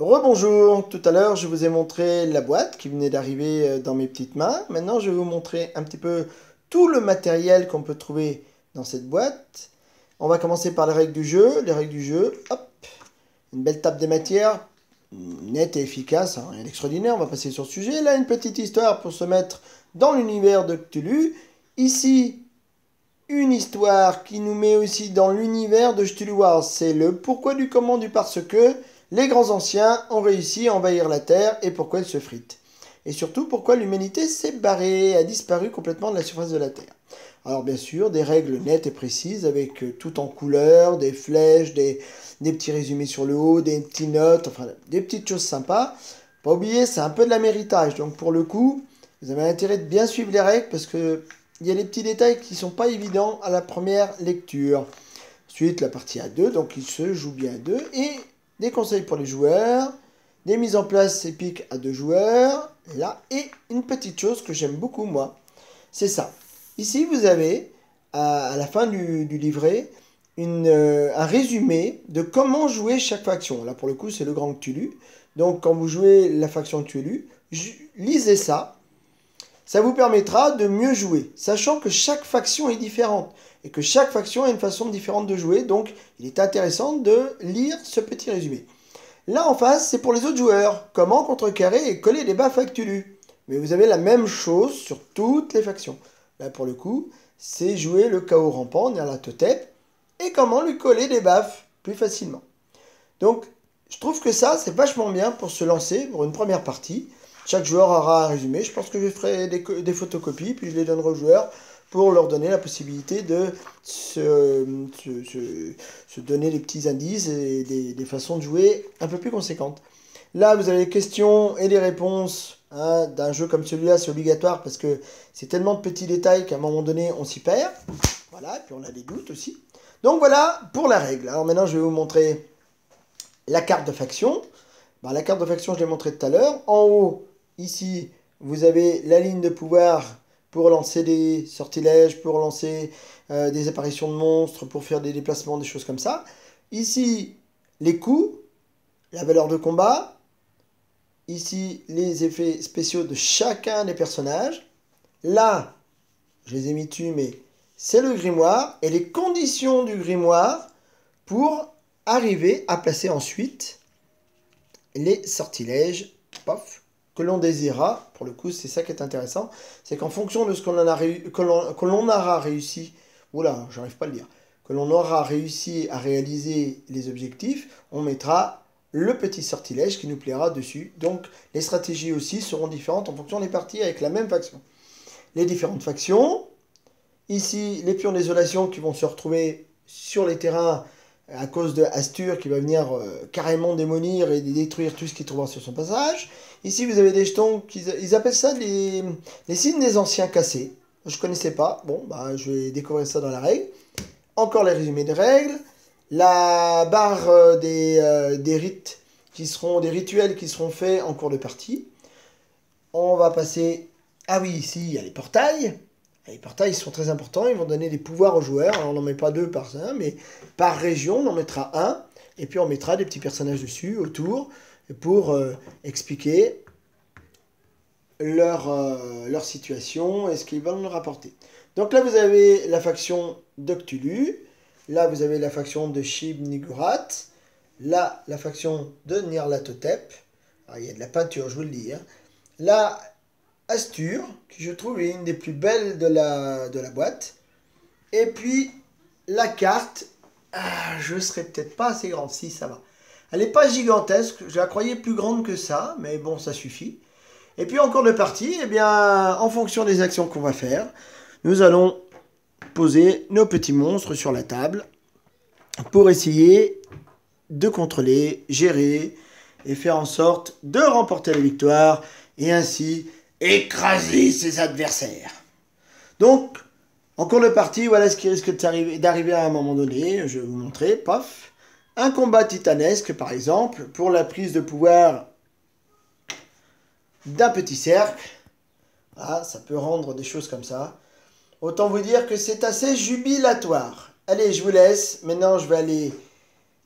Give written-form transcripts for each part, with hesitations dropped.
Rebonjour, tout à l'heure je vous ai montré la boîte qui venait d'arriver dans mes petites mains. Maintenant je vais vous montrer un petit peu tout le matériel qu'on peut trouver dans cette boîte. On va commencer par les règles du jeu. Les règles du jeu, hop, une belle table des matières, nette et efficace, hein, rien d'extraordinaire, on va passer sur le sujet. Là une petite histoire pour se mettre dans l'univers de Cthulhu. Ici, une histoire qui nous met aussi dans l'univers de Cthulhu Wars. C'est le pourquoi du comment du parce que les grands anciens ont réussi à envahir la Terre et pourquoi ils se fritent. Et surtout pourquoi l'humanité s'est barrée, a disparu complètement de la surface de la Terre. Alors bien sûr, des règles nettes et précises avec tout en couleur, des flèches, des petits résumés sur le haut, des petites notes, enfin des petites choses sympas. Pas oublier, c'est un peu de la méritage. Donc pour le coup, vous avez intérêt de bien suivre les règles parce que il y a des petits détails qui ne sont pas évidents à la première lecture. Ensuite, la partie à 2, donc il se joue bien à 2. Et des conseils pour les joueurs, des mises en place épiques à 2 joueurs, là, et une petite chose que j'aime beaucoup moi, c'est ça. Ici, vous avez, à la fin du livret, un résumé de comment jouer chaque faction. Là, pour le coup, c'est le Grand Cthulhu. Donc, quand vous jouez la faction Cthulhu, lisez ça. Ça vous permettra de mieux jouer, sachant que chaque faction est différente et que chaque faction a une façon différente de jouer, donc il est intéressant de lire ce petit résumé. Là en face, c'est pour les autres joueurs, comment contrecarrer et coller des baffes à Cthulhu. Mais vous avez la même chose sur toutes les factions. Là pour le coup, c'est jouer le chaos rampant, Nyarlathotep, et comment lui coller des baffes plus facilement. Donc, je trouve que ça, c'est vachement bien pour se lancer pour une première partie. Chaque joueur aura un résumé. Je pense que je ferai des photocopies, puis je les donnerai aux joueurs pour leur donner la possibilité de se donner des petits indices et des façons de jouer un peu plus conséquentes. Là, vous avez les questions et les réponses, hein, d'un jeu comme celui-là, c'est obligatoire parce que c'est tellement de petits détails qu'à un moment donné, on s'y perd. Voilà, et puis on a des doutes aussi. Donc voilà pour la règle. Alors maintenant, je vais vous montrer la carte de faction. Ben, la carte de faction, je l'ai montré tout à l'heure. En haut, ici, vous avez la ligne de pouvoir pour lancer des sortilèges, pour lancer des apparitions de monstres, pour faire des déplacements, des choses comme ça. Ici, les coups, la valeur de combat. Ici, les effets spéciaux de chacun des personnages. Là, je les ai mis dessus, mais c'est le grimoire et les conditions du grimoire pour arriver à placer ensuite les sortilèges, pof, que l'on désira. Pour le coup, c'est ça qui est intéressant, c'est qu'en fonction de ce que l'on aura réussi, oula, j'arrive pas à le dire, que l'on aura réussi à réaliser les objectifs, on mettra le petit sortilège qui nous plaira dessus. Donc les stratégies aussi seront différentes en fonction des parties avec la même faction. Les différentes factions, ici les pions désolation qui vont se retrouver sur les terrains à cause de Astur qui va venir carrément démolir et détruire tout ce qu'il trouvera sur son passage. Ici, vous avez des jetons, ils appellent ça les signes des anciens cassés. Je ne connaissais pas. Bon, bah, je vais découvrir ça dans la règle. Encore les résumés des règles. La barre des rites qui seront des rituels qui seront faits en cours de partie. On va passer... Ah oui, ici, il y a les portails. Les portails sont très importants, ils vont donner des pouvoirs aux joueurs. Alors on n'en met pas deux par ça, mais par région, on en mettra un. Et puis on mettra des petits personnages dessus, autour, pour expliquer leur situation et ce qu'ils vont nous rapporter. Donc là, vous avez la faction de Cthulhu. Là, vous avez la faction de Shib-Niggurath. Là, la faction de Nyarlathotep. Alors, il y a de la peinture, je vous le dis. Hein. Là, Astur, qui je trouve est une des plus belles de la boîte. Et puis, la carte, je serais peut-être pas assez grande, si ça va. Elle n'est pas gigantesque, je la croyais plus grande que ça, mais bon, ça suffit. Et puis, en cours de partie, eh bien, en fonction des actions qu'on va faire, nous allons poser nos petits monstres sur la table pour essayer de contrôler, gérer et faire en sorte de remporter la victoire et ainsi écraser ses adversaires. Donc, en cours de partie, voilà ce qui risque d'arriver à un moment donné. Je vais vous montrer, paf. Un combat titanesque, par exemple, pour la prise de pouvoir d'un petit cercle. Voilà, ça peut rendre des choses comme ça. Autant vous dire que c'est assez jubilatoire. Allez, je vous laisse. Maintenant, je vais aller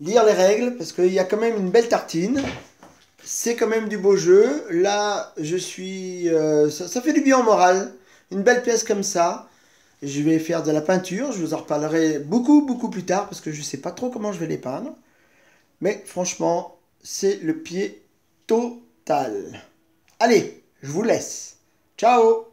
lire les règles, parce qu'il y a quand même une belle tartine. c'est quand même du beau jeu. Là, je suis... ça fait du bien au moral. Une belle pièce comme ça. Je vais faire de la peinture. Je vous en reparlerai beaucoup, beaucoup plus tard parce que je ne sais pas trop comment je vais les peindre. Mais franchement, c'est le pied total. Allez, je vous laisse. Ciao!